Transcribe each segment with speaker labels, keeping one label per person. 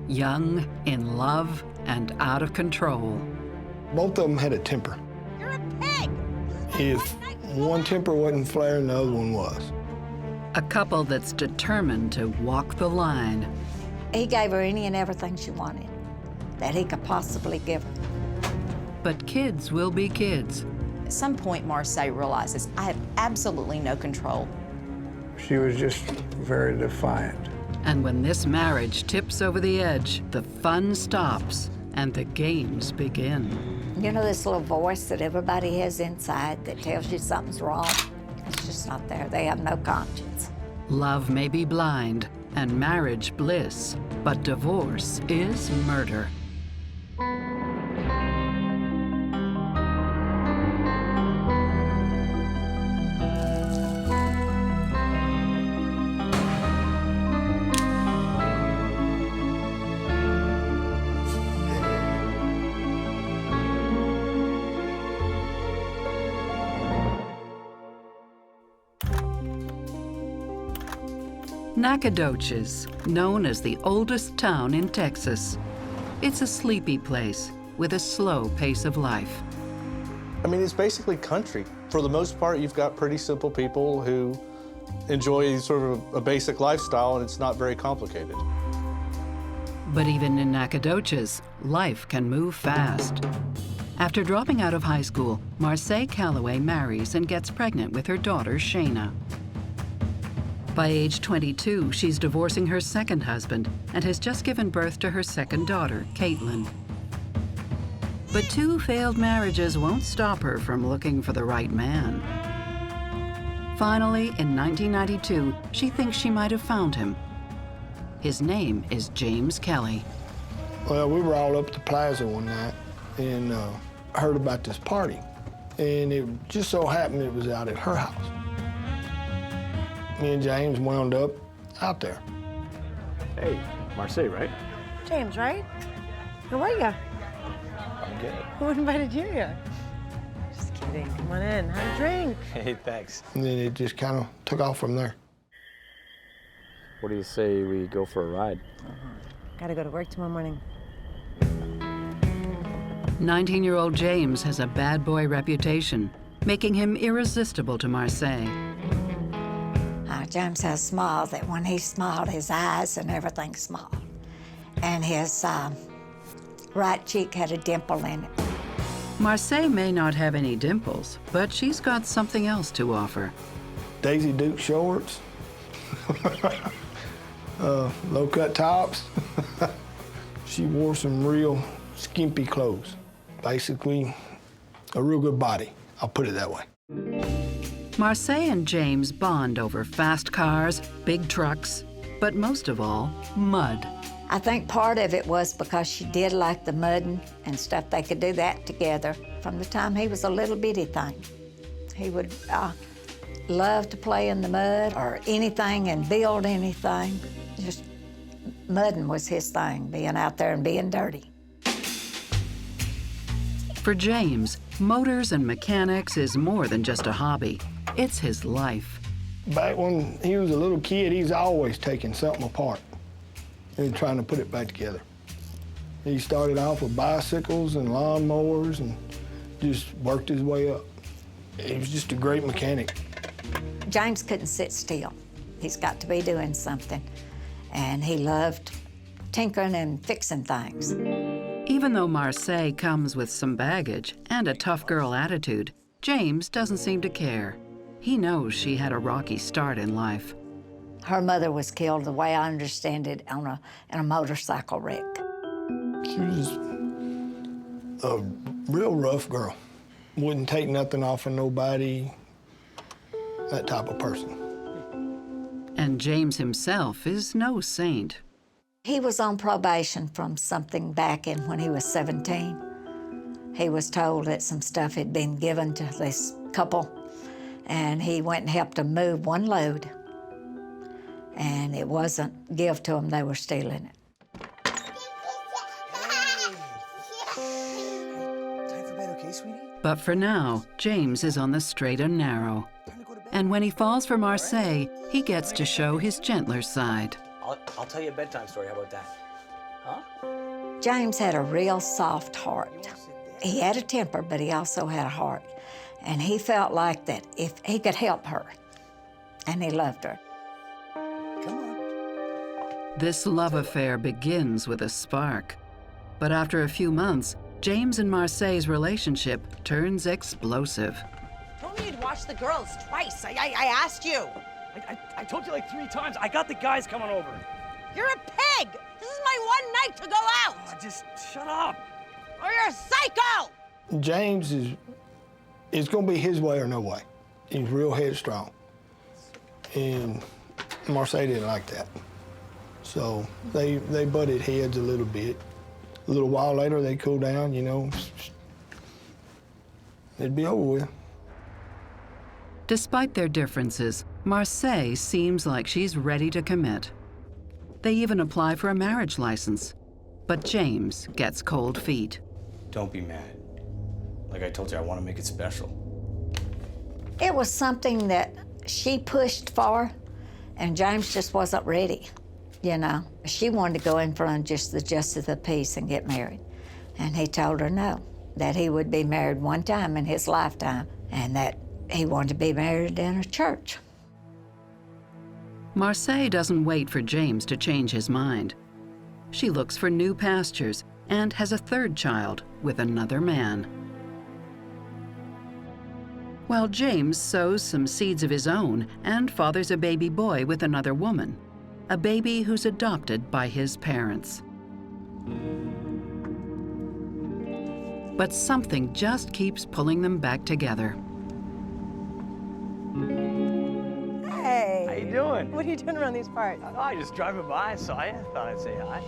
Speaker 1: Young, in love, and out of control.
Speaker 2: Both of them had a temper.
Speaker 3: You're a pig!
Speaker 2: If one temper wasn't flaring, the other one was.
Speaker 1: A couple that's determined to walk the line.
Speaker 3: He gave her any and everything she wanted that he could possibly give her.
Speaker 1: But kids will be kids.
Speaker 4: At some point, Marcia realizes, I have absolutely no control.
Speaker 2: She was just very defiant.
Speaker 1: And when this marriage tips over the edge, the fun stops and the games begin.
Speaker 3: You know this little voice that everybody has inside that tells you something's wrong? It's just not there. They have no conscience.
Speaker 1: Love may be blind and marriage bliss, but divorce is murder. Nacogdoches, known as the oldest town in Texas. It's a sleepy place with a slow pace of life.
Speaker 5: I mean, it's basically country. For the most part, you've got pretty simple people who enjoy sort of a basic lifestyle, and it's not very complicated.
Speaker 1: But even in Nacogdoches, life can move fast. After dropping out of high school, Marcia Calloway marries and gets pregnant with her daughter, Shaina. By age 22, she's divorcing her second husband and has just given birth to her second daughter, Caitlin. But 2 failed marriages won't stop her from looking for the right man. Finally, in 1992, she thinks she might have found him. His name is James Kelly.
Speaker 2: Well, we were all up at the plaza one night and heard about this party. And it just so happened it was out at her house. Me and James wound up out there.
Speaker 6: Hey, Marcia, right?
Speaker 7: James, right? How are you?
Speaker 6: I'm good.
Speaker 7: Who invited you here? Just kidding. Come on in. Have a drink.
Speaker 6: Hey, thanks.
Speaker 2: And then it just kind of took off from there.
Speaker 6: What do you say we go for a ride?
Speaker 7: Gotta go to work tomorrow morning.
Speaker 1: 19-year-old James has a bad boy reputation, making him irresistible to Marcia.
Speaker 3: James has a smile that when he smiled, his eyes and everything smiled. And his right cheek had a dimple in it.
Speaker 1: Marcia may not have any dimples, but she's got something else to offer.
Speaker 2: Daisy Duke shorts, low-cut tops. She wore some real skimpy clothes. Basically, a real good body, I'll put it that way.
Speaker 1: Marcia and James bond over fast cars, big trucks, but most of all, mud.
Speaker 3: I think part of it was because she did like the mudding and stuff. They could do that together from the time he was a little bitty thing. He would love to play in the mud or anything and build anything. Just mudding was his thing, being out there and being dirty.
Speaker 1: For James, motors and mechanics is more than just a hobby. It's his life.
Speaker 2: Back when he was a little kid, he's always taking something apart and trying to put it back together. He started off with bicycles and lawnmowers and just worked his way up. He was just a great mechanic.
Speaker 3: James couldn't sit still. He's got to be doing something. And he loved tinkering and fixing things.
Speaker 1: Even though Marcia comes with some baggage and a tough girl attitude, James doesn't seem to care. He knows she had a rocky start in life.
Speaker 3: Her mother was killed, the way I understand it, in a motorcycle wreck.
Speaker 2: She was a real rough girl. Wouldn't take nothing off of nobody, that type of person.
Speaker 1: And James himself is no saint.
Speaker 3: He was on probation from something back in when he was 17. He was told that some stuff had been given to this couple, and he went and helped them move one load. And it wasn't give to them, they were stealing it.
Speaker 8: Time for bed, okay, sweetie?
Speaker 1: But for now, James is on the straight and narrow. And when he falls for Marcia, he gets to show his gentler side.
Speaker 8: I'll tell you a bedtime story. How about that? Huh?
Speaker 3: James had a real soft heart. He had a temper, but he also had a heart. And he felt like that if he could help her, and he loved her.
Speaker 8: Come on.
Speaker 1: This love affair begins with a spark. But after a few months, James and Marcia's relationship turns explosive.
Speaker 9: Told me you'd watch the girls twice. I asked you.
Speaker 10: I told you like 3 times. I got the guys coming over.
Speaker 9: You're a pig. This is my one night to go out.
Speaker 10: Oh, just shut up.
Speaker 9: Or you're a psycho.
Speaker 2: James it's gonna be his way or no way. He's real headstrong. And Marcia didn't like that. So they butted heads a little bit. A little while later, they cooled down, you know. It'd be over with.
Speaker 1: Despite their differences, Marcia seems like she's ready to commit. They even apply for a marriage license. But James gets cold feet.
Speaker 8: Don't be mad. Like I told you, I want to make it special.
Speaker 3: It was something that she pushed for, and James just wasn't ready, you know. She wanted to go in front of just the justice of the peace and get married. And he told her no, that he would be married one time in his lifetime, and that he wanted to be married in a church.
Speaker 1: Marcia doesn't wait for James to change his mind. She looks for new pastures and has a third child with another man. While James sows some seeds of his own and fathers a baby boy with another woman, a baby who's adopted by his parents. But something just keeps pulling them back together.
Speaker 7: Hey.
Speaker 10: How you doing?
Speaker 7: What are you doing around these parts?
Speaker 10: Oh, I just driving by, saw you. Thought I'd say hi.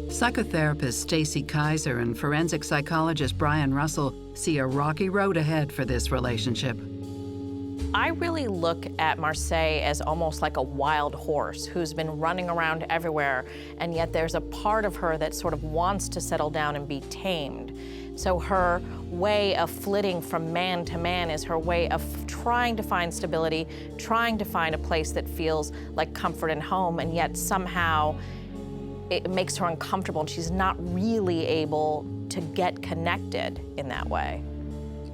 Speaker 1: Psychotherapist Stacy Kaiser and forensic psychologist Brian Russell see a rocky road ahead for this relationship.
Speaker 4: I really look at Marcia as almost like a wild horse who's been running around everywhere, and yet there's a part of her that sort of wants to settle down and be tamed. So her way of flitting from man to man is her way of trying to find stability, trying to find a place that feels like comfort and home, and yet somehow it makes her uncomfortable and she's not really able to get connected in that way.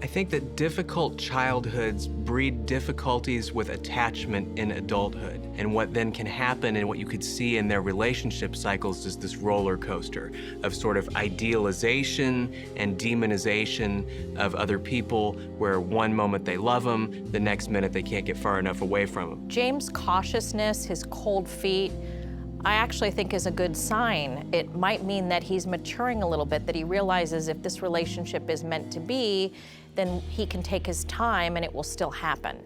Speaker 11: I think that difficult childhoods breed difficulties with attachment in adulthood. And what then can happen and what you could see in their relationship cycles is this roller coaster of sort of idealization and demonization of other people, where one moment they love them, the next minute they can't get far enough away from them.
Speaker 4: James' cautiousness, his cold feet, I actually think is a good sign. It might mean that he's maturing a little bit, that he realizes if this relationship is meant to be, then he can take his time and it will still happen.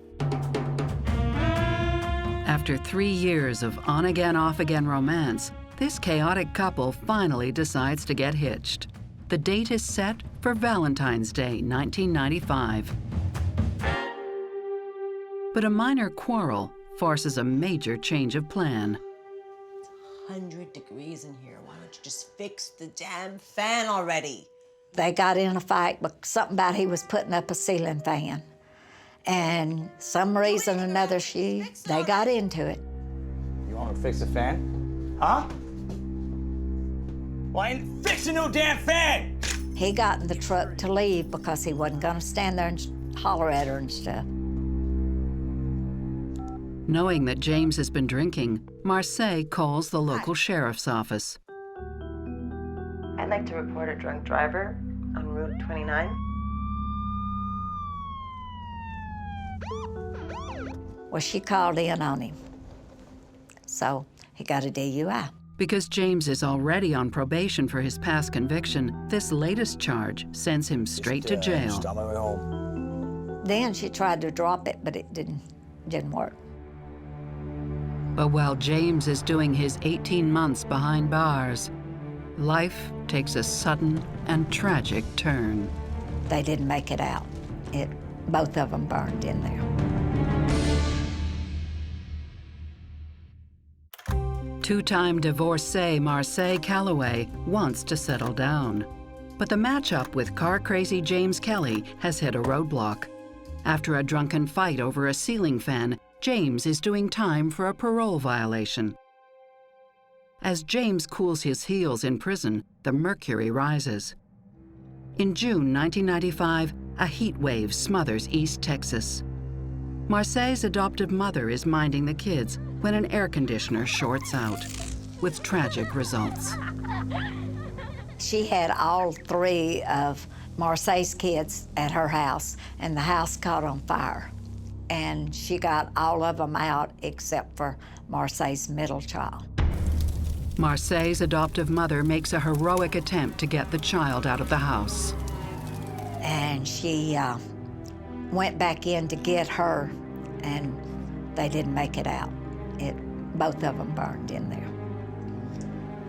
Speaker 1: After 3 years of on-again, off-again romance, this chaotic couple finally decides to get hitched. The date is set for Valentine's Day, 1995. But a minor quarrel forces a major change of plan.
Speaker 9: 100 degrees in here. Why don't you just fix the damn fan already?
Speaker 3: They got in a fight, but something about he was putting up a ceiling fan. And some reason or another, they got into it.
Speaker 8: You want me to fix the fan? Huh? Well, I ain't fixing no damn fan!
Speaker 3: He got in the truck to leave because he wasn't gonna stand there and holler at her and stuff.
Speaker 1: Knowing that James has been drinking, Marcia calls the local sheriff's office.
Speaker 7: I'd like to report a drunk driver on Route 29.
Speaker 3: Well, she called in on him. So he got a DUI.
Speaker 1: Because James is already on probation for his past conviction, this latest charge sends him straight to jail.
Speaker 8: Just on my way home.
Speaker 3: Then she tried to drop it, but it didn't work.
Speaker 1: But while James is doing his 18 months behind bars, life takes a sudden and tragic turn.
Speaker 3: They didn't make it out. Both of them burned in there.
Speaker 1: Two-time divorcee Marcia Calloway wants to settle down. But the matchup with car-crazy James Kelly has hit a roadblock. After a drunken fight over a ceiling fan, James is doing time for a parole violation. As James cools his heels in prison, the mercury rises. In June 1995, a heat wave smothers East Texas. Marcia's adoptive mother is minding the kids when an air conditioner shorts out, with tragic results.
Speaker 3: She had all 3 of Marcia's kids at her house, and the house caught on fire. And she got all of them out except for Marcia's middle child.
Speaker 1: Marcia's adoptive mother makes a heroic attempt to get the child out of the house.
Speaker 3: And she went back in to get her, and they didn't make it out. Both of them burned in there.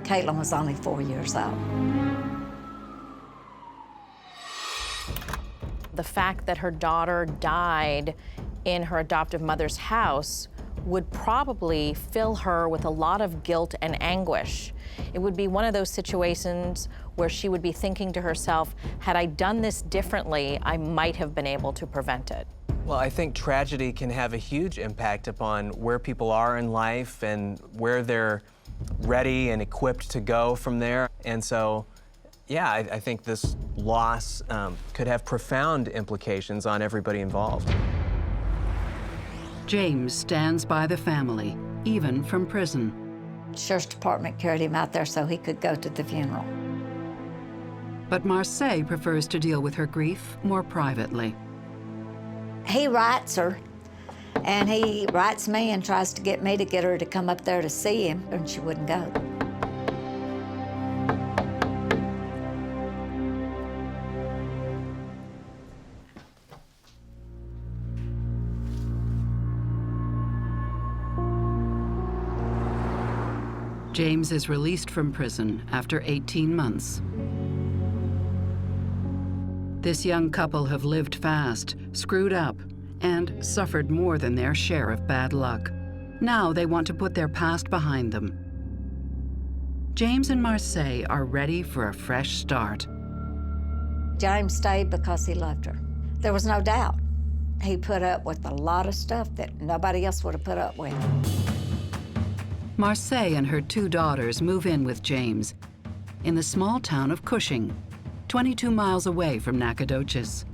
Speaker 3: Caitlin was only 4 years old.
Speaker 4: The fact that her daughter died in her adoptive mother's house would probably fill her with a lot of guilt and anguish. It would be one of those situations where she would be thinking to herself, had I done this differently, I might have been able to prevent it.
Speaker 11: Well, I think tragedy can have a huge impact upon where people are in life and where they're ready and equipped to go from there. And so, yeah, I think this loss could have profound implications on everybody involved.
Speaker 1: James stands by the family, even from prison.
Speaker 3: The sheriff's department carried him out there so he could go to the funeral.
Speaker 1: But Marcia prefers to deal with her grief more privately.
Speaker 3: He writes her, and he writes me and tries to get me to get her to come up there to see him, and she wouldn't go.
Speaker 1: James is released from prison after 18 months. This young couple have lived fast, screwed up, and suffered more than their share of bad luck. Now they want to put their past behind them. James and Marcia are ready for a fresh start.
Speaker 3: James stayed because he loved her. There was no doubt. He put up with a lot of stuff that nobody else would have put up with.
Speaker 1: Marcia and her 2 daughters move in with James in the small town of Cushing, 22 miles away from Nacogdoches.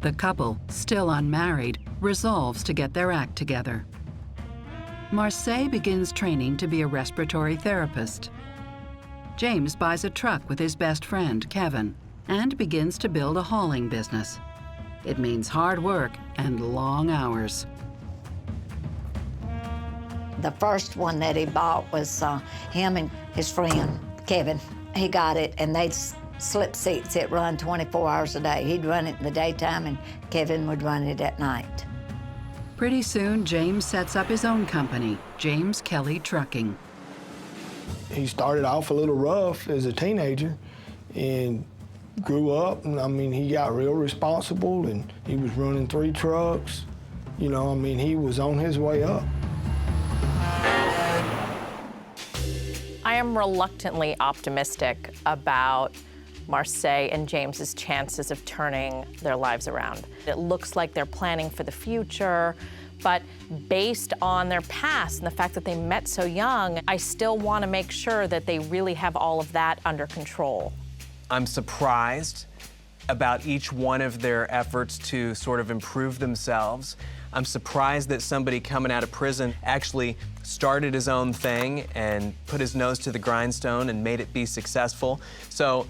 Speaker 1: The couple, still unmarried, resolves to get their act together. Marcia begins training to be a respiratory therapist. James buys a truck with his best friend, Kevin, and begins to build a hauling business. It means hard work and long hours.
Speaker 3: The first one that he bought was him and his friend, Kevin. He got it, and they'd slip seats. It run 24 hours a day. He'd run it in the daytime, and Kevin would run it at night.
Speaker 1: Pretty soon, James sets up his own company, James Kelly Trucking.
Speaker 2: He started off a little rough as a teenager and grew up, and I mean, he got real responsible, and he was running 3 trucks. You know, I mean, he was on his way up.
Speaker 4: I am reluctantly optimistic about Marcia and James's chances of turning their lives around. It looks like they're planning for the future, but based on their past and the fact that they met so young, I still want to make sure that they really have all of that under control.
Speaker 11: I'm surprised about each one of their efforts to sort of improve themselves. I'm surprised that somebody coming out of prison actually started his own thing and put his nose to the grindstone and made it be successful. So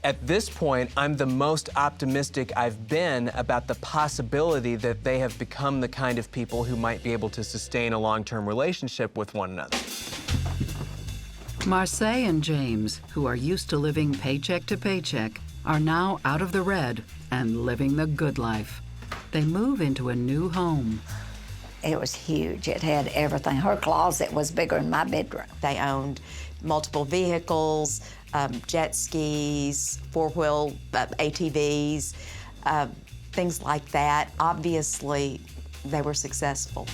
Speaker 11: at this point, I'm the most optimistic I've been about the possibility that they have become the kind of people who might be able to sustain a long-term relationship with one another.
Speaker 1: Marcia and James, who are used to living paycheck to paycheck, are now out of the red and living the good life. They move into a new home.
Speaker 3: It was huge. It had everything. Her closet was bigger than my bedroom.
Speaker 9: They owned multiple vehicles, jet skis, 4-wheel ATVs, things like that. Obviously, they were successful.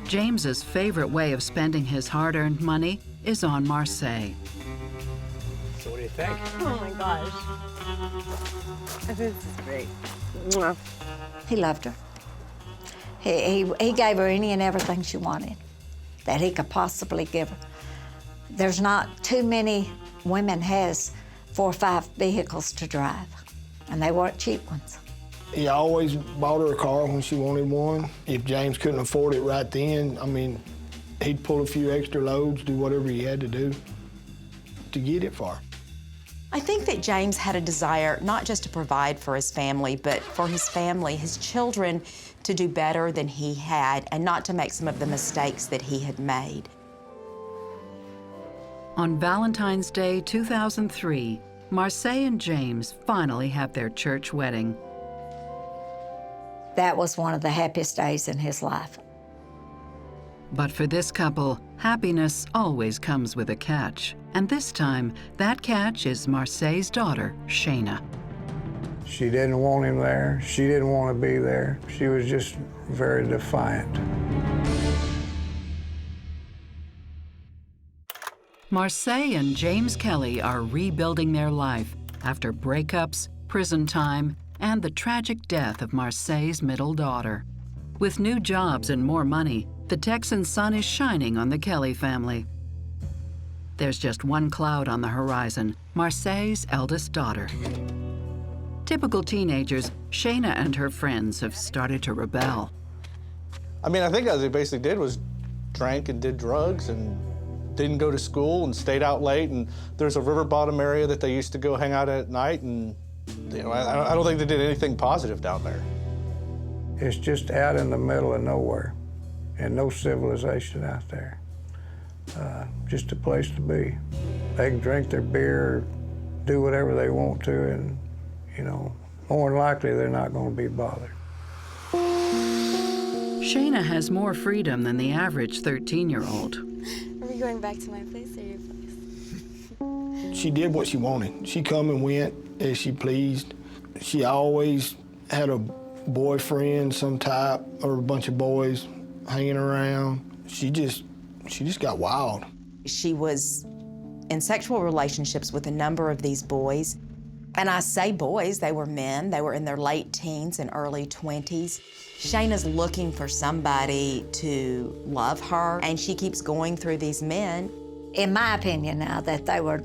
Speaker 1: James's favorite way of spending his hard-earned money is on Marcia.
Speaker 10: So what do you think?
Speaker 7: Oh my gosh. I think this is great. Mwah.
Speaker 3: He loved her. He gave her any and everything she wanted that he could possibly give her. There's not too many women has 4 or 5 vehicles to drive, and they weren't cheap ones.
Speaker 2: He always bought her a car when she wanted one. If James couldn't afford it right then, I mean, he'd pull a few extra loads, do whatever he had to do to get it for her.
Speaker 12: I think that James had a desire not just to provide for his family, but for his family, his children, to do better than he had and not to make some of the mistakes that he had made.
Speaker 1: On Valentine's Day 2003, Marcia and James finally have their church wedding.
Speaker 3: That was one of the happiest days in his life.
Speaker 1: But for this couple, happiness always comes with a catch. And this time, that catch is Marcia's daughter, Shaina.
Speaker 13: She didn't want him there. She didn't want to be there. She was just very defiant.
Speaker 1: Marcia and James Kelly are rebuilding their life after breakups, prison time, and the tragic death of Marcia's middle daughter. With new jobs and more money, the Texan sun is shining on the Kelly family. There's just one cloud on the horizon, Marcia's eldest daughter. Typical teenagers, Shaina and her friends have started to rebel.
Speaker 5: I mean, I think all they basically did was drank and did drugs and didn't go to school and stayed out late. And there's a river bottom area that they used to go hang out at night. And you know, I don't think they did anything positive down there.
Speaker 13: It's just out in the middle of nowhere and no civilization out there. Just a place to be. They can drink their beer, do whatever they want to, and, you know, more than likely they're not going to be bothered.
Speaker 1: Shaina has more freedom than the average 13-year-old.
Speaker 14: Are we going back to my place or your place?
Speaker 2: She did what she wanted. She come and went as she pleased. She always had a boyfriend, some type, or a bunch of boys hanging around. She just got wild.
Speaker 12: She was in sexual relationships with a number of these boys. And I say boys, they were men. They were in their late teens and early 20s. Shaina's looking for somebody to love her, and she keeps going through these men.
Speaker 3: In my opinion now, that they were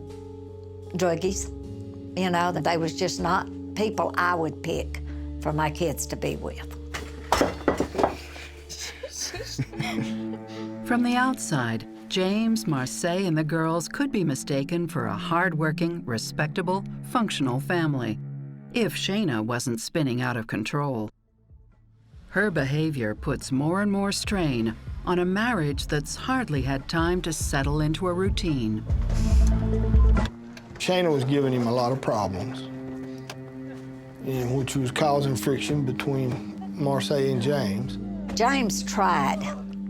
Speaker 3: druggies, you know, that they was just not people I would pick for my kids to be with.
Speaker 1: From the outside, James, Marcia, and the girls could be mistaken for a hard-working, respectable, functional family, if Shaina wasn't spinning out of control. Her behavior puts more and more strain on a marriage that's hardly had time to settle into a routine.
Speaker 2: Shaina was giving him a lot of problems, which was causing friction between Marcia and James.
Speaker 3: James tried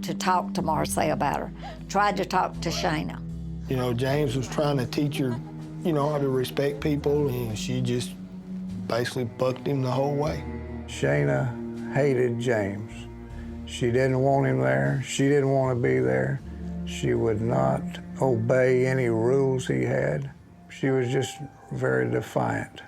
Speaker 3: to talk to Marcia about her, tried to talk to Shaina.
Speaker 2: You know, James was trying to teach her, you know, how to respect people, and she just basically bucked him the whole way.
Speaker 13: Shaina hated James. She didn't want him there. She didn't want to be there. She would not obey any rules he had. She was just very defiant.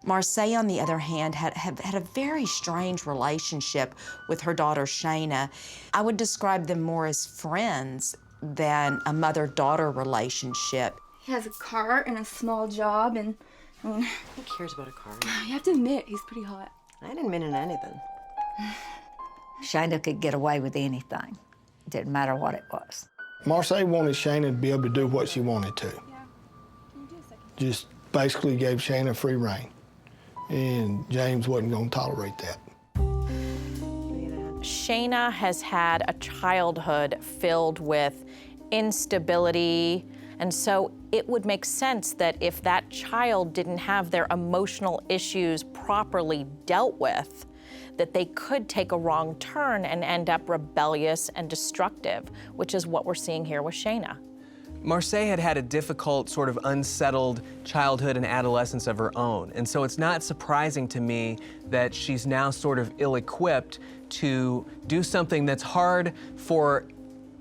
Speaker 12: Marcia, on the other hand, had a very strange relationship with her daughter, Shaina. I would describe them more as friends than a mother-daughter relationship.
Speaker 14: He has a car and a small job, and I mean...
Speaker 9: Who cares about a car?
Speaker 14: You have to admit, he's pretty hot.
Speaker 9: I didn't mean anything.
Speaker 3: Shaina could get away with anything. It didn't matter what it was.
Speaker 2: Marcia wanted Shaina to be able to do what she wanted to. Just basically gave Shaina free rein. And James wasn't going to tolerate that.
Speaker 4: Shaina has had a childhood filled with instability, and so it would make sense that if that child didn't have their emotional issues properly dealt with, that they could take a wrong turn and end up rebellious and destructive, which is what we're seeing here with Shaina.
Speaker 11: Marcia had had a difficult, sort of unsettled childhood and adolescence of her own. And so it's not surprising to me that she's now sort of ill-equipped to do something that's hard for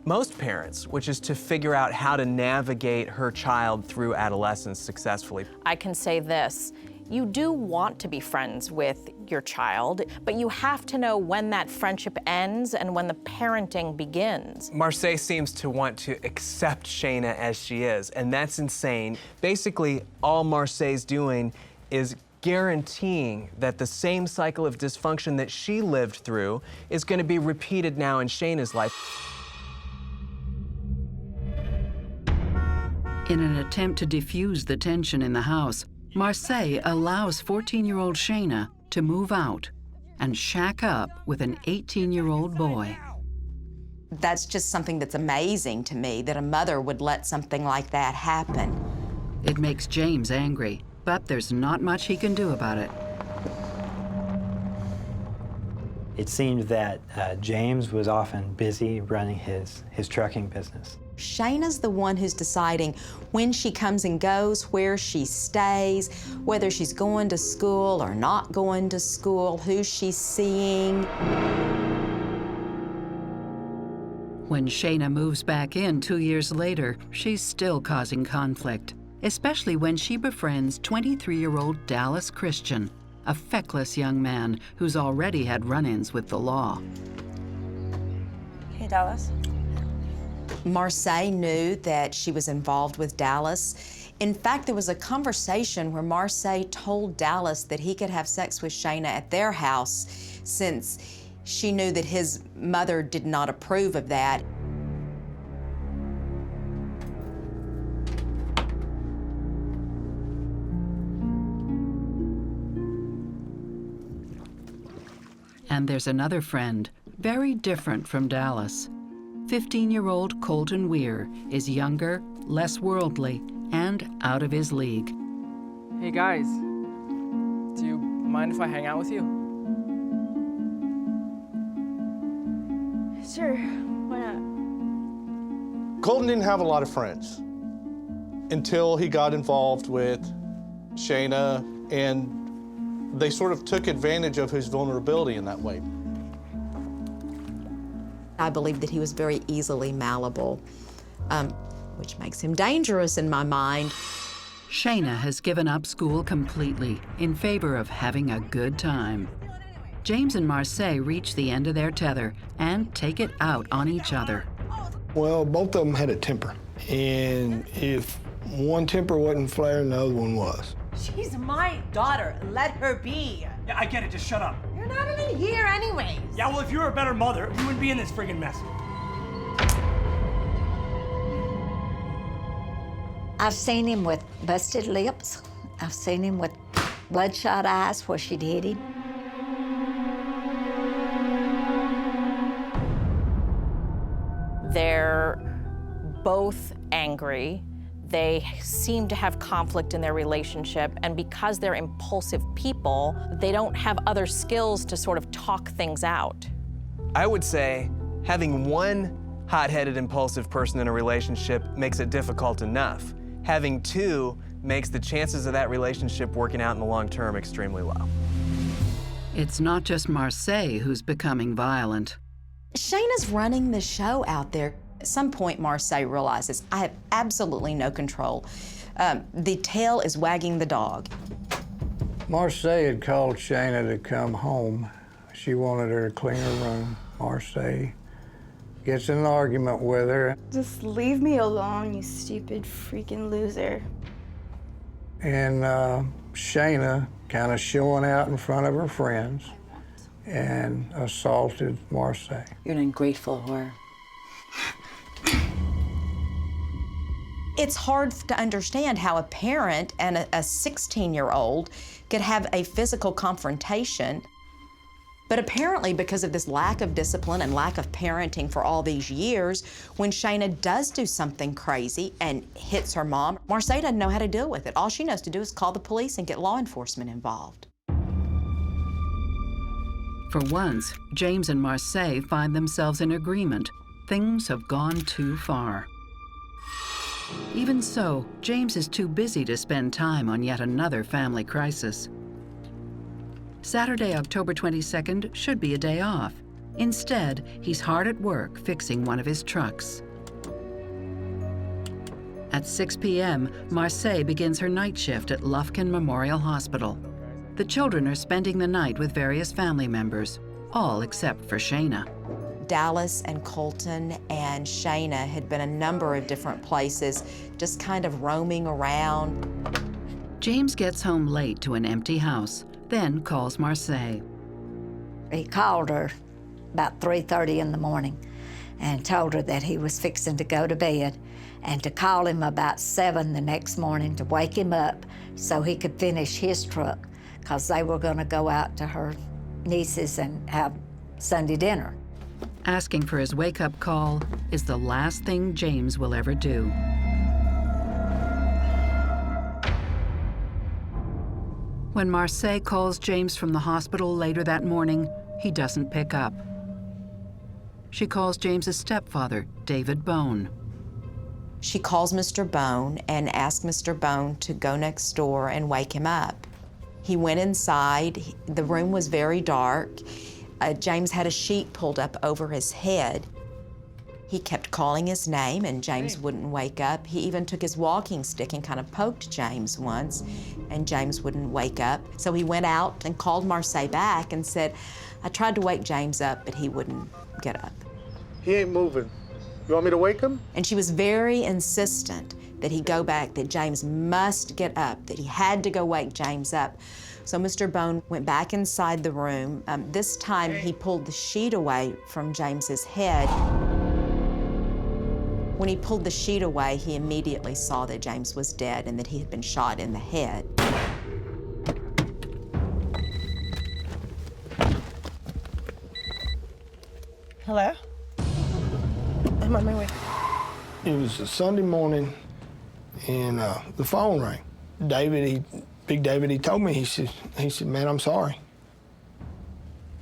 Speaker 11: most parents, which is to figure out how to navigate her child through adolescence successfully.
Speaker 4: I can say this, You do want to be friends with your child, but you have to know when that friendship ends and when the parenting begins.
Speaker 11: Marcia seems to want to accept Shaina as she is, and that's insane. Basically, all Marcia's doing is guaranteeing that the same cycle of dysfunction that she lived through is going to be repeated now in Shaina's life.
Speaker 1: In an attempt to defuse the tension in the house, Marcia allows 14-year-old Shaina to move out and shack up with an 18-year-old boy.
Speaker 12: That's just something that's amazing to me, that a mother would let something like that happen.
Speaker 1: It makes James angry, but there's not much he can do about it.
Speaker 15: It seemed that James was often busy running his trucking business.
Speaker 12: Shaina's the one who's deciding when she comes and goes, where she stays, whether she's going to school or not going to school, who she's seeing.
Speaker 1: When Shaina moves back in 2 years later, she's still causing conflict, especially when she befriends 23-year-old Dallas Christian, a feckless young man who's already had run-ins with the law.
Speaker 14: Hey, Dallas.
Speaker 12: Marcia knew that she was involved with Dallas. In fact, there was a conversation where Marcia told Dallas that he could have sex with Shaina at their house, since she knew that his mother did not approve of that.
Speaker 1: And there's another friend, very different from Dallas. 15-year-old Colton Weir is younger, less worldly, and out of his league.
Speaker 16: Hey guys, do you mind if I hang out with you?
Speaker 14: Sure, why not?
Speaker 5: Colton didn't have a lot of friends until he got involved with Shaina, and they sort of took advantage of his vulnerability in that way.
Speaker 12: I believe that he was very easily malleable, which makes him dangerous in my mind.
Speaker 1: Shaina has given up school completely in favor of having a good time. James and Marcia reach the end of their tether and take it out on each other.
Speaker 2: Well, both of them had a temper, and if one temper wasn't flaring, the other one was.
Speaker 9: She's my daughter. Let her be.
Speaker 10: Yeah, I get it. Just shut up.
Speaker 9: You're not even here anyways.
Speaker 10: Yeah, well, if you were a better mother, you wouldn't be in this friggin' mess.
Speaker 3: I've seen him with busted lips. I've seen him with bloodshot eyes where she'd hit him.
Speaker 4: They're both angry. They seem to have conflict in their relationship, and because they're impulsive people, they don't have other skills to sort of talk things out.
Speaker 11: I would say having one hot-headed, impulsive person in a relationship makes it difficult enough. Having two makes the chances of that relationship working out in the long term extremely low.
Speaker 1: It's not just Marcia who's becoming violent.
Speaker 12: Shaina's running the show out there. At some point, Marcia realizes, I have absolutely no control. The tail is wagging the dog.
Speaker 13: Marcia had called Shaina to come home. She wanted her to clean her room. Marcia gets in an argument with her.
Speaker 14: Just leave me alone, you stupid freaking loser.
Speaker 13: And Shaina, kind of showing out in front of her friends, and assaulted Marcia.
Speaker 17: You're an ungrateful whore.
Speaker 12: It's hard to understand how a parent and a 16-year-old could have a physical confrontation. But apparently, because of this lack of discipline and lack of parenting for all these years, when Shaina does do something crazy and hits her mom, Marcia doesn't know how to deal with it. All she knows to do is call the police and get law enforcement involved.
Speaker 1: For once, James and Marcia find themselves in agreement. Things have gone too far. Even so, James is too busy to spend time on yet another family crisis. Saturday, October 22nd should be a day off. Instead, he's hard at work fixing one of his trucks. At 6 p.m., Marcia begins her night shift at Lufkin Memorial Hospital. The children are spending the night with various family members, all except for Shaina.
Speaker 12: Dallas and Colton and Shaina had been a number of different places, just kind of roaming around.
Speaker 1: James gets home late to an empty house, then calls Marcia.
Speaker 3: He called her about 3:30 in the morning and told her that he was fixing to go to bed and to call him about 7 the next morning to wake him up so he could finish his truck, because they were going to go out to her niece's and have Sunday dinner.
Speaker 1: Asking for his wake-up call is the last thing James will ever do. When Marcia calls James from the hospital later that morning, he doesn't pick up. She calls James's stepfather, David Bone.
Speaker 12: She calls Mr. Bone and asks Mr. Bone to go next door and wake him up. He went inside. The room was very dark. James had a sheet pulled up over his head. He kept calling his name and James wouldn't wake up. He even took his walking stick and kind of poked James once and James wouldn't wake up. So he went out and called Marcia back and said, I tried to wake James up, but he wouldn't get up.
Speaker 5: He ain't moving. You want me to wake him?
Speaker 12: And she was very insistent that he go back, that James must get up, that he had to go wake James up. So Mr. Bone went back inside the room. This time he pulled the sheet away from James's head. When he pulled the sheet away, he immediately saw that James was dead and that he had been shot in the head.
Speaker 9: Hello? I'm on my way.
Speaker 2: It was a Sunday morning, and the phone rang. Big David, he told me, he said, man, I'm sorry.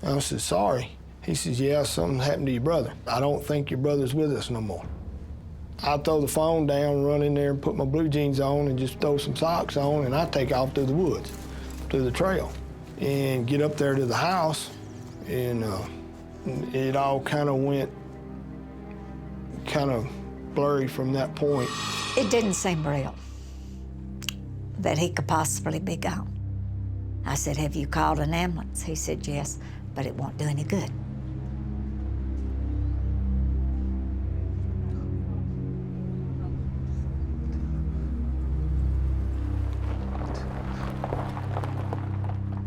Speaker 2: I said, sorry? He says, yeah, something happened to your brother. I don't think your brother's with us no more. I throw the phone down, run in there and put my blue jeans on and just throw some socks on, and I take off through the woods, to the trail, and get up there to the house, and it all kind of went blurry from that point.
Speaker 3: It didn't seem real that he could possibly be gone. I said, have you called an ambulance? He said, yes, but it won't do any good.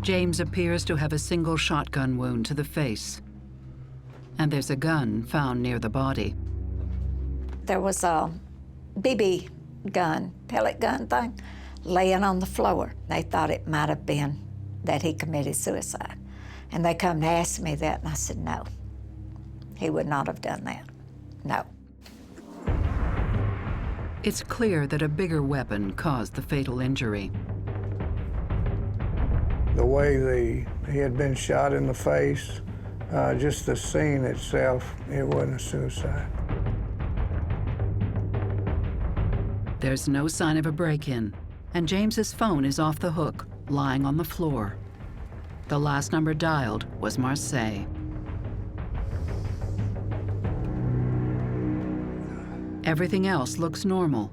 Speaker 1: James appears to have a single shotgun wound to the face, and there's a gun found near the body.
Speaker 3: There was a BB gun, pellet gun thing, laying on the floor. They thought it might have been that he committed suicide. And they come to ask me that, and I said, no, he would not have done that, no.
Speaker 1: It's clear that a bigger weapon caused the fatal injury.
Speaker 13: The way he had been shot in the face, just the scene itself, it wasn't a suicide.
Speaker 1: There's no sign of a break-in, and James's phone is off the hook, lying on the floor. The last number dialed was Marcia. Everything else looks normal,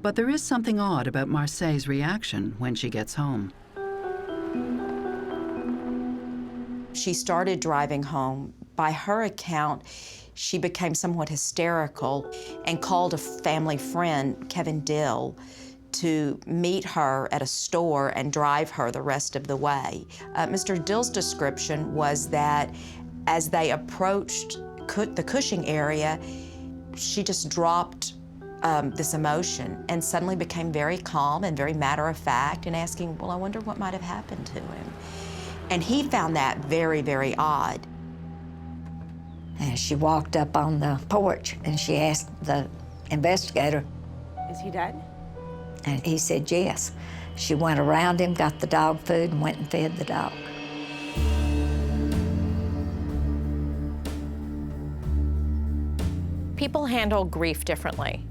Speaker 1: but there is something odd about Marcia's reaction when she gets home.
Speaker 12: She started driving home. By her account, she became somewhat hysterical and called a family friend, Kevin Dill, to meet her at a store and drive her the rest of the way. Mr. Dill's description was that as they approached the Cushing area, she just dropped this emotion and suddenly became very calm and very matter-of-fact and asking, well, I wonder what might have happened to him. And he found that very, very odd.
Speaker 3: And she walked up on the porch and she asked the investigator,
Speaker 7: is he dead?
Speaker 3: And he said yes. She went around him, got the dog food, and went and fed the dog.
Speaker 4: People handle grief differently.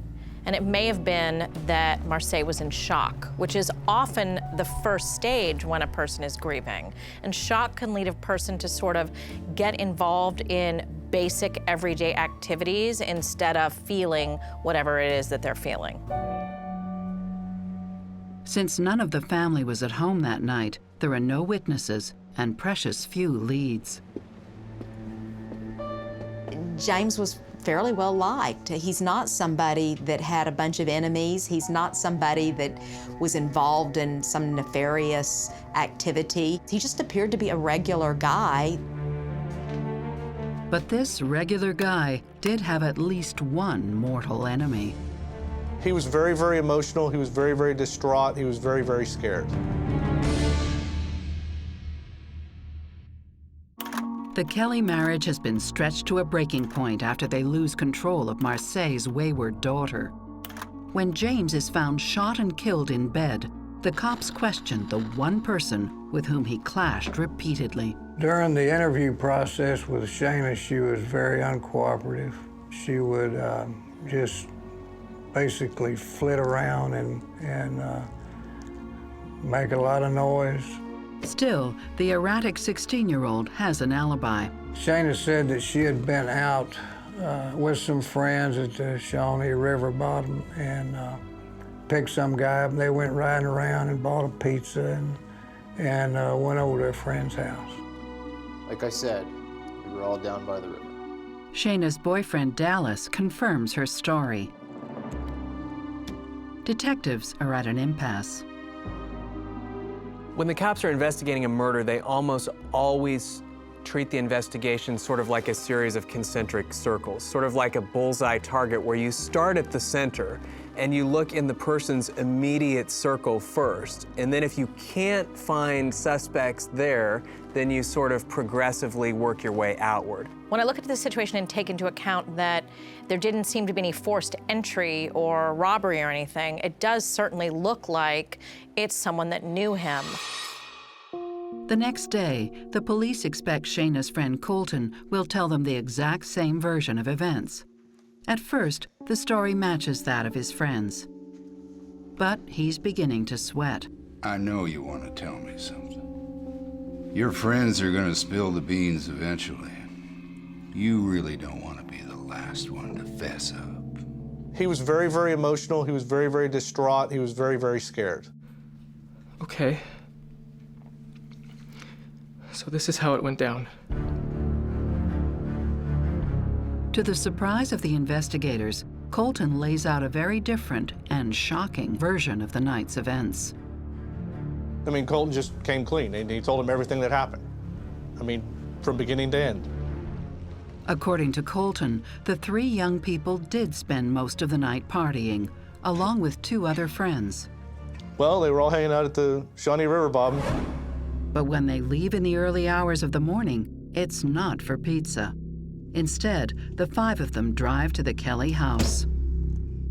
Speaker 4: And it may have been that Marcia was in shock, which is often the first stage when a person is grieving. And shock can lead a person to sort of get involved in basic everyday activities instead of feeling whatever it is that they're feeling.
Speaker 1: Since none of the family was at home that night, there are no witnesses and precious few leads.
Speaker 12: James was fairly well liked. He's not somebody that had a bunch of enemies. He's not somebody that was involved in some nefarious activity. He just appeared to be a regular guy.
Speaker 1: But this regular guy did have at least one mortal enemy.
Speaker 5: He was very, very emotional. He was very, very distraught. He was very, very scared.
Speaker 1: The Kelly marriage has been stretched to a breaking point after they lose control of Marcia's wayward daughter. When James is found shot and killed in bed, the cops question the one person with whom he clashed repeatedly.
Speaker 13: During the interview process with Shaina, she was very uncooperative. She would just basically flit around and make a lot of noise.
Speaker 1: Still, the erratic 16-year-old has an alibi.
Speaker 13: Shaina said that she had been out with some friends at the Shawnee River bottom and picked some guy up, and they went riding around and bought a pizza and went over to a friend's house.
Speaker 6: Like I said, we were all down by the river.
Speaker 1: Shaina's boyfriend, Dallas, confirms her story. Detectives are at an impasse.
Speaker 11: When the cops are investigating a murder, they almost always treat the investigation sort of like a series of concentric circles, sort of like a bullseye target where you start at the center and you look in the person's immediate circle first. And then if you can't find suspects there, then you sort of progressively work your way outward.
Speaker 4: When I look at this situation and take into account that there didn't seem to be any forced entry or robbery or anything, it does certainly look like it's someone that knew him.
Speaker 1: The next day, the police expect Shaina's friend Colton will tell them the exact same version of events. At first, the story matches that of his friends. But he's beginning to sweat.
Speaker 17: I know you want to tell me something. Your friends are going to spill the beans eventually. You really don't want to be the last one to fess up.
Speaker 5: He was very, very emotional. He was very, very distraught. He was very, very scared.
Speaker 16: Okay. So this is how it went down.
Speaker 1: To the surprise of the investigators, Colton lays out a very different and shocking version of the night's events.
Speaker 5: I mean, Colton just came clean, and he told him everything that happened. I mean, from beginning to end.
Speaker 1: According to Colton, the three young people did spend most of the night partying, along with two other friends.
Speaker 5: Well, they were all hanging out at the Shawnee River bottom.
Speaker 1: But when they leave in the early hours of the morning, it's not for pizza. Instead, the five of them drive to the Kelly house.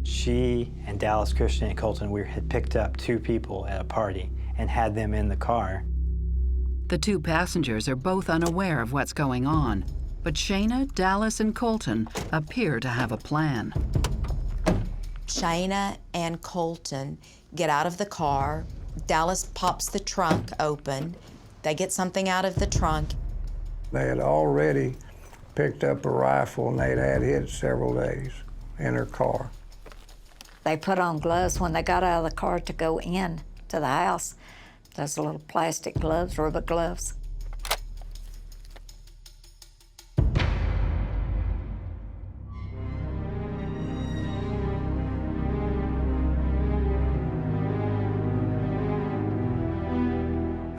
Speaker 15: She and Dallas, Christian, and Colton had picked up two people at a party and had them in the car.
Speaker 1: The two passengers are both unaware of what's going on, but Shaina, Dallas, and Colton appear to have a plan.
Speaker 12: Shaina and Colton get out of the car. Dallas pops the trunk open. They get something out of the trunk.
Speaker 13: They had already picked up a rifle and they'd had it several days in her car.
Speaker 3: They put on gloves when they got out of the car to go in to the house. Those little plastic gloves, rubber gloves.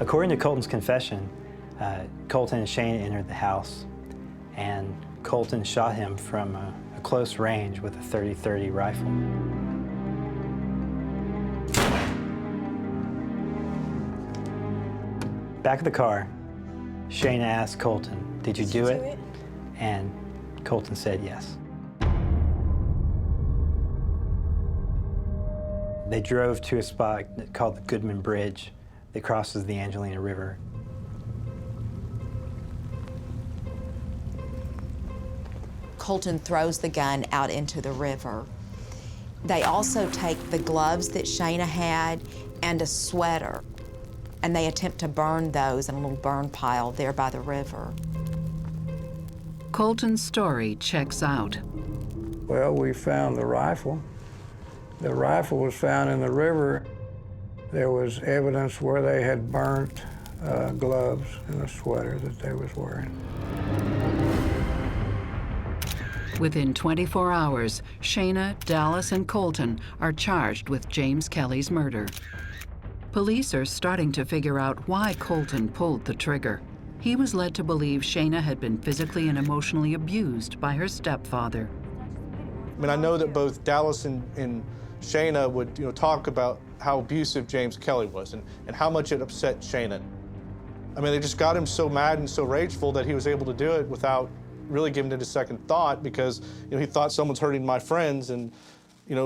Speaker 15: According to Colton's confession, Colton and Shaina entered the house, and Colton shot him from a close range with a .30-30 rifle. Back of the car, Shaina asked Colton, "Did you do it?" And Colton said yes. They drove to a spot called the Goodman Bridge that crosses the Angelina River.
Speaker 12: Colton throws the gun out into the river. They also take the gloves that Shaina had and a sweater, and they attempt to burn those in a little burn pile there by the river.
Speaker 1: Colton's story checks out.
Speaker 13: Well, we found the rifle. The rifle was found in the river. There was evidence where they had burnt gloves and a sweater that they was wearing.
Speaker 1: Within 24 hours, Shaina, Dallas, and Colton are charged with James Kelly's murder. Police are starting to figure out why Colton pulled the trigger. He was led to believe Shaina had been physically and emotionally abused by her stepfather.
Speaker 5: I mean, I know that both Dallas and Shaina would, talk about how abusive James Kelly was and how much it upset Shaina. I mean, they just got him so mad and so rageful that he was able to do it without really giving it a second thought, because he thought someone's hurting my friends, and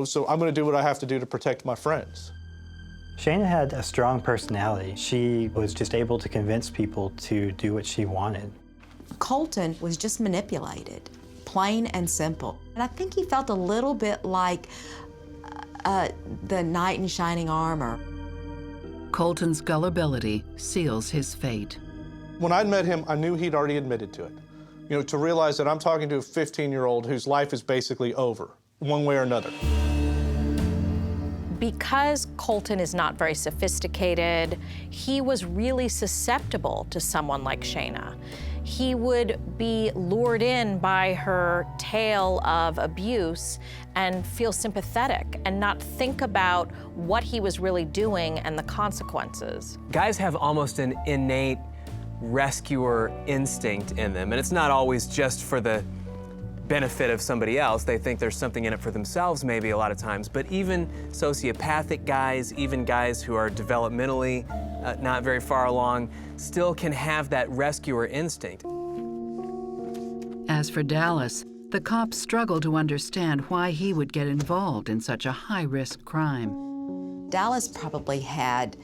Speaker 5: so I'm going to do what I have to do to protect my friends.
Speaker 15: Shaina had a strong personality. She was just able to convince people to do what she wanted.
Speaker 12: Colton was just manipulated, plain and simple. And I think he felt a little bit like the knight in shining armor.
Speaker 1: Colton's gullibility seals his fate.
Speaker 5: When I'd met him, I knew he'd already admitted to it. To realize that I'm talking to a 15-year-old whose life is basically over, one way or another.
Speaker 4: Because Colton is not very sophisticated, he was really susceptible to someone like Shaina. He would be lured in by her tale of abuse and feel sympathetic and not think about what he was really doing and the consequences.
Speaker 11: Guys have almost an innate rescuer instinct in them, and it's not always just for the benefit of somebody else. They think there's something in it for themselves maybe a lot of times, but even sociopathic guys, even guys who are developmentally not very far along, still can have that rescuer instinct.
Speaker 1: As for Dallas, the cops struggle to understand why he would get involved in such a high-risk crime.
Speaker 12: Dallas probably had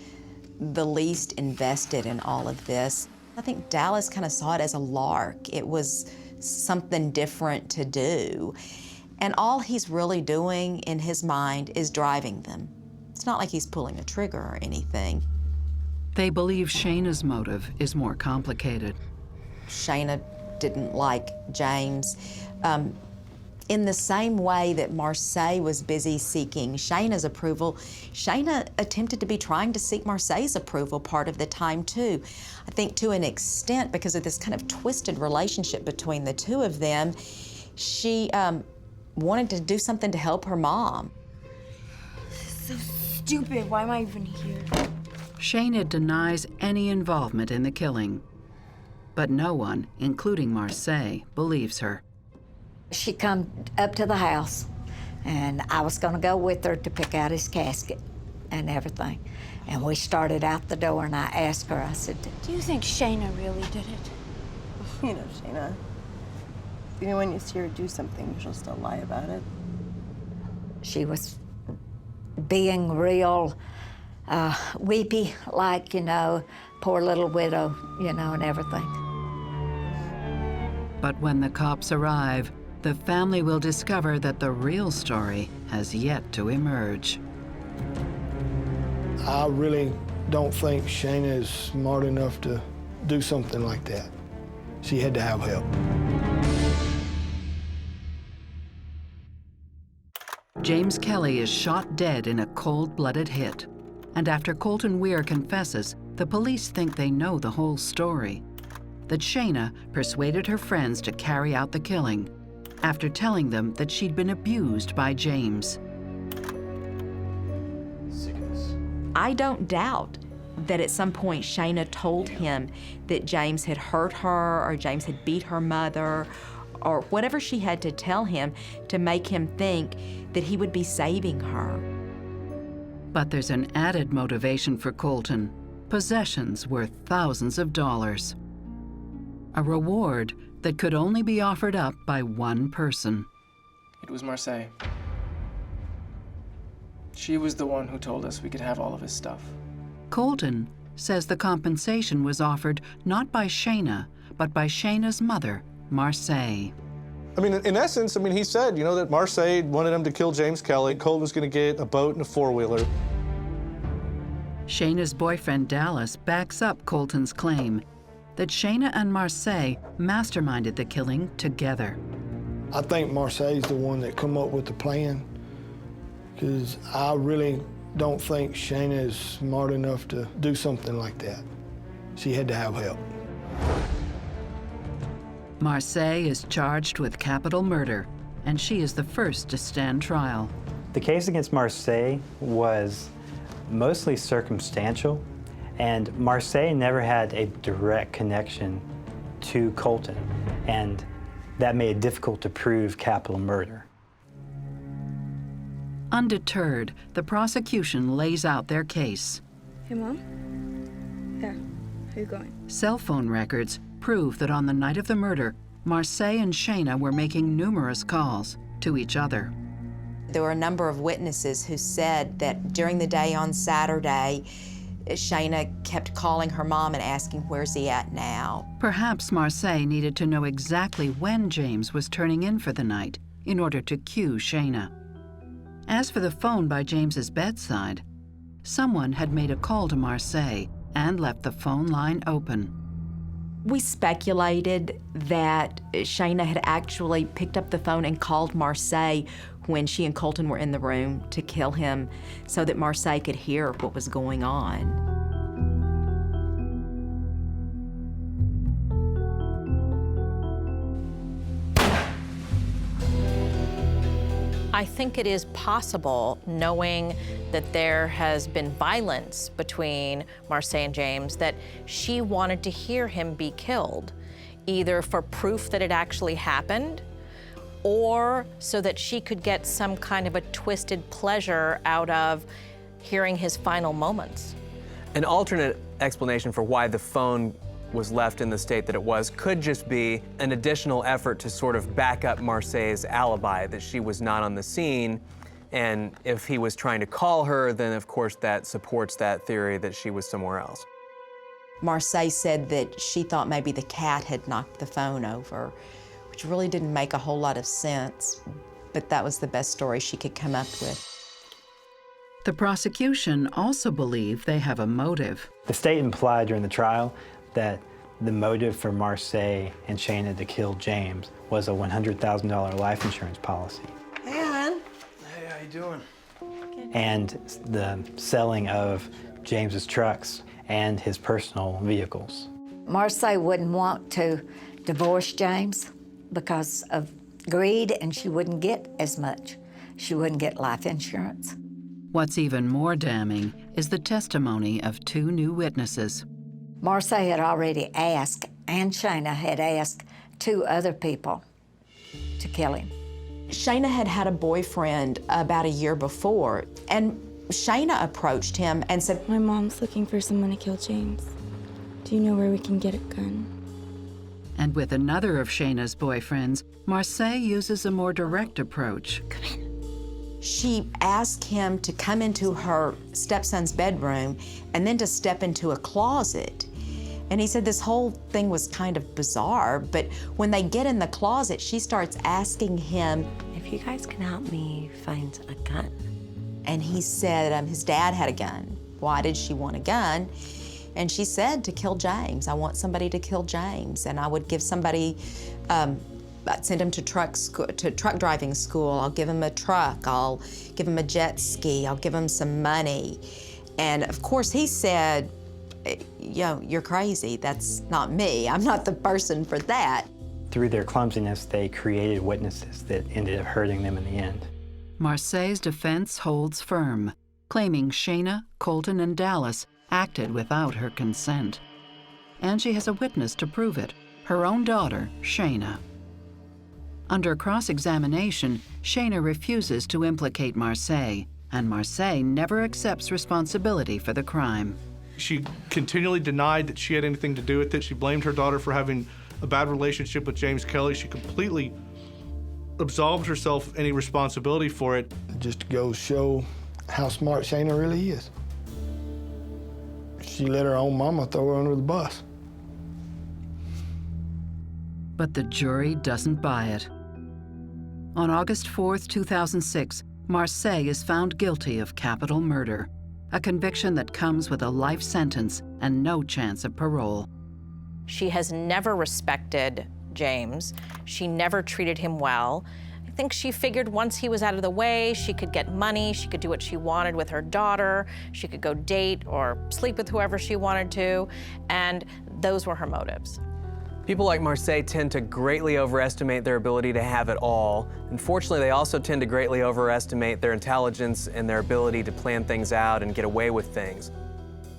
Speaker 12: the least invested in all of this. I think Dallas kind of saw it as a lark. It was something different to do. And all he's really doing in his mind is driving them. It's not like he's pulling a trigger or anything.
Speaker 1: They believe Shaina's motive is more complicated.
Speaker 12: Shaina didn't like James. In the same way that Marcia was busy seeking Shaina's approval, Shaina attempted to be trying to seek Marcia's approval part of the time too. I think to an extent, because of this kind of twisted relationship between the two of them, she wanted to do something to help her mom.
Speaker 14: So stupid, why am I even here?
Speaker 1: Shaina denies any involvement in the killing, but no one, including Marcia, believes her.
Speaker 3: She come up to the house, and I was gonna go with her to pick out his casket and everything. And we started out the door, and I asked her, I said,
Speaker 14: do you think Shaina really did it?
Speaker 7: Shaina, even when you see her do something, she'll still lie about it.
Speaker 3: She was being real weepy, like, poor little widow, and everything.
Speaker 1: But when the cops arrive, the family will discover that the real story has yet to emerge.
Speaker 2: I really don't think Shaina is smart enough to do something like that. She had to have help.
Speaker 1: James Kelly is shot dead in a cold-blooded hit. And after Colton Weir confesses, the police think they know the whole story. That Shaina persuaded her friends to carry out the killing after telling them that she'd been abused by James.
Speaker 12: I don't doubt that at some point Shaina told him that James had hurt her or James had beat her mother or whatever she had to tell him to make him think that he would be saving her.
Speaker 1: But there's an added motivation for Colton: possessions worth thousands of dollars. A reward that could only be offered up by one person.
Speaker 16: It was Marcia. She was the one who told us we could have all of his stuff.
Speaker 1: Colton says the compensation was offered not by Shaina, but by Shaina's mother, Marcia.
Speaker 5: I mean, in essence, he said, that Marcia wanted him to kill James Kelly. Colton was going to get a boat and a four-wheeler.
Speaker 1: Shaina's boyfriend, Dallas, backs up Colton's claim that Shaina and Marcia masterminded the killing together.
Speaker 2: I think Marcia's the one that come up with the plan, because I really don't think Shaina is smart enough to do something like that. She had to have help.
Speaker 1: Marcia is charged with capital murder, and she is the first to stand trial.
Speaker 15: The case against Marcia was mostly circumstantial, and Marcia never had a direct connection to Colton, and that made it difficult to prove capital murder.
Speaker 1: Undeterred, the prosecution lays out their case.
Speaker 14: Hey, Mom? Yeah, how you going?
Speaker 1: Cell phone records prove that on the night of the murder, Marcia and Shaina were making numerous calls to each other.
Speaker 12: There were a number of witnesses who said that during the day on Saturday, Shaina kept calling her mom and asking, where's he at now?
Speaker 1: Perhaps Marcia needed to know exactly when James was turning in for the night in order to cue Shaina. As for the phone by James's bedside, someone had made a call to Marcia and left the phone line open.
Speaker 12: We speculated that Shaina had actually picked up the phone and called Marcia when she and Colton were in the room to kill him so that Marcia could hear what was going on.
Speaker 4: I think it is possible, knowing that there has been violence between Marcia and James, that she wanted to hear him be killed, either for proof that it actually happened, or so that she could get some kind of a twisted pleasure out of hearing his final moments.
Speaker 11: An alternate explanation for why the phone was left in the state that it was could just be an additional effort to sort of back up Marcia's alibi, that she was not on the scene. And if he was trying to call her, then of course that supports that theory that she was somewhere else.
Speaker 12: Marcia said that she thought maybe the cat had knocked the phone over, which really didn't make a whole lot of sense, but that was the best story she could come up with.
Speaker 1: The prosecution also believe they have a motive.
Speaker 15: The state implied during the trial that the motive for Marcia and Shaina to kill James was a $100,000 life insurance policy.
Speaker 9: Hey, hon.
Speaker 10: Hey, how you doing?
Speaker 15: And the selling of James's trucks and his personal vehicles.
Speaker 3: Marcia wouldn't want to divorce James because of greed, and she wouldn't get as much. She wouldn't get life insurance.
Speaker 1: What's even more damning is the testimony of two new witnesses.
Speaker 3: Marcia had already asked, and Shaina had asked, two other people to kill him.
Speaker 12: Shaina had had a boyfriend about a year before, and Shaina approached him and said,
Speaker 14: My mom's looking for someone to kill James. Do you know where we can get a gun?
Speaker 1: And with another of Shaina's boyfriends, Marcia uses a more direct approach.
Speaker 12: Come in. She asked him to come into her stepson's bedroom and then to step into a closet. And he said this whole thing was kind of bizarre, but when they get in the closet, she starts asking him,
Speaker 9: if you guys can help me find a gun.
Speaker 12: And he said his dad had a gun. Why did she want a gun? And she said, to kill James. I want somebody to kill James. And I would give somebody, I'd send him to truck driving school. I'll give him a truck. I'll give him a jet ski. I'll give him some money. And of course he said, you're crazy. That's not me. I'm not the person for that.
Speaker 15: Through their clumsiness, they created witnesses that ended up hurting them in the end.
Speaker 1: Marcia's defense holds firm, claiming Shaina, Colton, and Dallas acted without her consent. And she has a witness to prove it, her own daughter, Shaina. Under cross-examination, Shaina refuses to implicate Marcia, and Marcia never accepts responsibility for the crime.
Speaker 5: She continually denied that she had anything to do with it. She blamed her daughter for having a bad relationship with James Kelly. She completely absolved herself of any responsibility for it.
Speaker 2: Just to go show how smart Shaina really is. She let her own mama throw her under the bus.
Speaker 1: But the jury doesn't buy it. On August 4th, 2006, Marcia is found guilty of capital murder, a conviction that comes with a life sentence and no chance of parole.
Speaker 4: She has never respected James. She never treated him well. think she figured once he was out of the way, she could get money, she could do what she wanted with her daughter, she could go date or sleep with whoever she wanted to, and those were her motives.
Speaker 11: People like Marcia tend to greatly overestimate their ability to have it all. Unfortunately, they also tend to greatly overestimate their intelligence and their ability to plan things out and get away with things.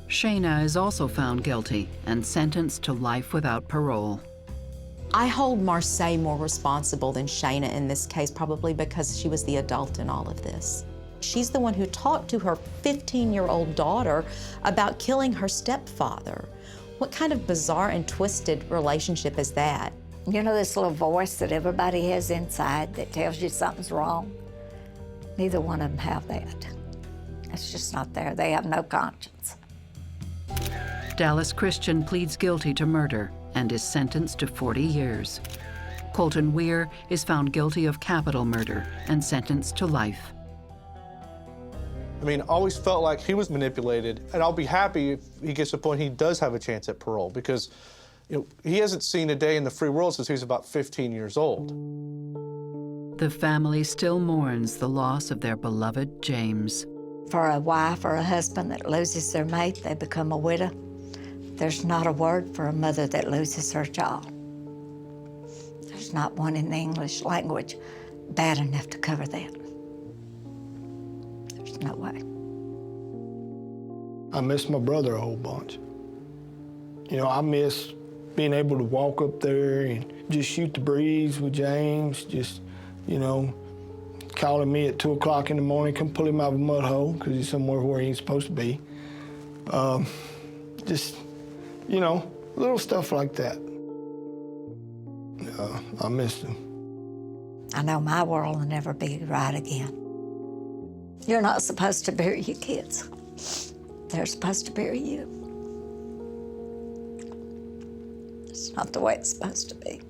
Speaker 1: Shaina is also found guilty and sentenced to life without parole.
Speaker 12: I hold Marcia more responsible than Shaina in this case, probably because she was the adult in all of this. She's the one who talked to her 15-year-old daughter about killing her stepfather. What kind of bizarre and twisted relationship is that?
Speaker 3: You know this little voice that everybody has inside that tells you something's wrong? Neither one of them have that. It's just not there. They have no conscience.
Speaker 1: Dallas Christian pleads guilty to murder and is sentenced to 40 years. Colton Weir is found guilty of capital murder and sentenced to life.
Speaker 5: I mean, always felt like he was manipulated, and I'll be happy if he gets to the point he does have a chance at parole, because he hasn't seen a day in the free world since he was about 15 years old.
Speaker 1: The family still mourns the loss of their beloved James.
Speaker 3: For a wife or a husband that loses their mate, they become a widow. There's not a word for a mother that loses her child. There's not one in the English language bad enough to cover that. There's no way.
Speaker 2: I miss my brother a whole bunch. I miss being able to walk up there and just shoot the breeze with James, just, calling me at 2 o'clock in the morning, come pull him out of a mud hole because he's somewhere where he ain't supposed to be. Little stuff like that. I missed him.
Speaker 3: I know my world will never be right again. You're not supposed to bury your kids. They're supposed to bury you. It's not the way it's supposed to be.